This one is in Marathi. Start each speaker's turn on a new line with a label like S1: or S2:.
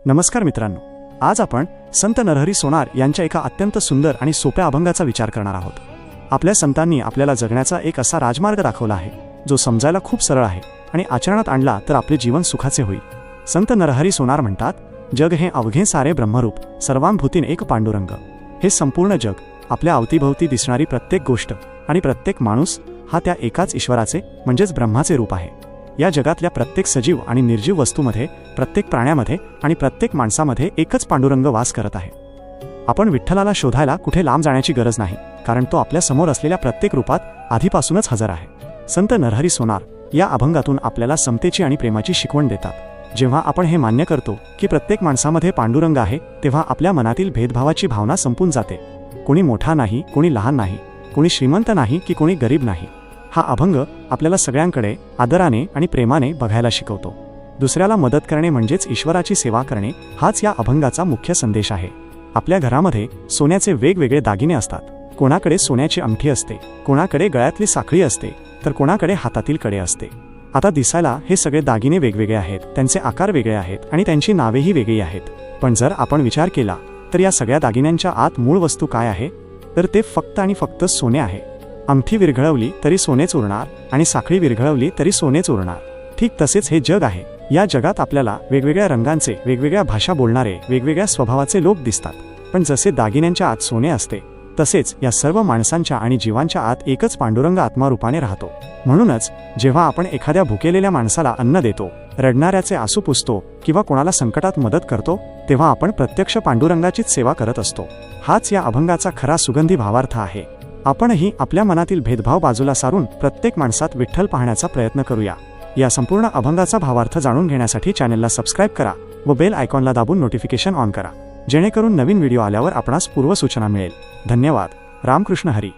S1: नमस्कार मित्रांनो, आज आपण संत नरहरी सोनार यांच्या एका अत्यंत सुंदर आणि सोप्या अभंगाचा विचार करणार आहोत। आपल्या संतांनी आपल्याला जगण्याचा एक असा राजमार्ग दाखवला आहे जो समजायला खूप सरळ आहे आणि आचरणात आणला तर आपले जीवन सुखाचे होईल। संत नरहरी सोनार म्हणतात, जग हे अवघे सारे ब्रह्मरूप, सर्वांभूतीन एक पांडुरंग। हे संपूर्ण जग, आपल्या अवतीभोवती दिसणारी प्रत्येक गोष्ट आणि प्रत्येक माणूस हा त्या एकाच ईश्वराचे म्हणजेच ब्रह्माचे रूप आहे। या जगातल्या प्रत्येक सजीव आणि निर्जीव वस्तूमध्ये, प्रत्येक प्राण्यामध्ये आणि प्रत्येक माणसामध्ये एकच पांडुरंग वास करत आहे। आपण विठ्ठलाला शोधायला कुठे लांब जाण्याची गरज नाही, कारण तो आपल्या समोर असलेल्या प्रत्येक रूपात आधीपासूनच हजर आहे। संत नरहरी सोनार या अभंगातून आपल्याला समतेची आणि प्रेमाची शिकवण देतात। जेव्हा आपण हे मान्य करतो की प्रत्येक माणसामध्ये पांडुरंग आहे, तेव्हा आपल्या मनातील भेदभावाची भावना संपून जाते। कोणी मोठा नाही, कोणी लहान नाही, कोणी श्रीमंत नाही की कोणी गरीब नाही। हा अभंग आपल्याला सगळ्यांकडे आदराने आणि प्रेमाने बघायला शिकवतो। दुसऱ्याला मदत करणे म्हणजेच ईश्वराची सेवा करणे, हाच या अभंगाचा मुख्य संदेश आहे। आपल्या घरामध्ये सोन्याचे वेगवेगळे दागिने असतात। कोणाकडे सोन्याची अंगठी असते, कोणाकडे गळ्यातली साखळी असते, तर कोणाकडे हातातील कडे असते। आता दिसायला हे सगळे दागिने वेगवेगळे आहेत, त्यांचे आकार वेगळे आहेत आणि त्यांची नावेही वेगळी आहेत। पण जर आपण विचार केला तर या सगळ्या दागिन्यांच्या आत मूळ वस्तू काय आहे, तर ते फक्त आणि फक्त सोने आहे। अंगठी विरघळवली तरी सोनेच उरणार आणि साखळी विरघळवली तरी सोनेच उरणार। ठीक तसेच हे जग आहे। या जगात आपल्याला वेगवेगळ्या रंगांचे, वेगवेगळ्या भाषा बोलणारे, वेगवेगळ्या स्वभावाचे लोक दिसतात, पण जसे दागिन्यांच्या आत सोने असते तसेच या सर्व माणसांच्या आणि जीवांच्या आत एकच पांडुरंग आत्मारूपाने राहतो। म्हणूनच जेव्हा आपण एखाद्या भुकेलेल्या माणसाला अन्न देतो, रडणाऱ्याचे आसू पुसतो किंवा कोणाला संकटात मदत करतो, तेव्हा आपण प्रत्यक्ष पांडुरंगाचीच सेवा करत असतो। हाच या अभंगाचा खरा सुगंधी भावार्थ आहे। आपणही आपल्या मनातील भेदभाव बाजूला सारून प्रत्येक माणसात विठ्ठल पाहण्याचा प्रयत्न करूया। या संपूर्ण अभंगाचा भावार्थ जाणून घेण्यासाठी चॅनलला सबस्क्राइब करा व बेल आयकॉनला दाबून नोटिफिकेशन ऑन करा, जेणेकरून नवीन व्हिडिओ आल्यावर आपणास पूर्वसूचना मिळेल। धन्यवाद। रामकृष्ण हरी।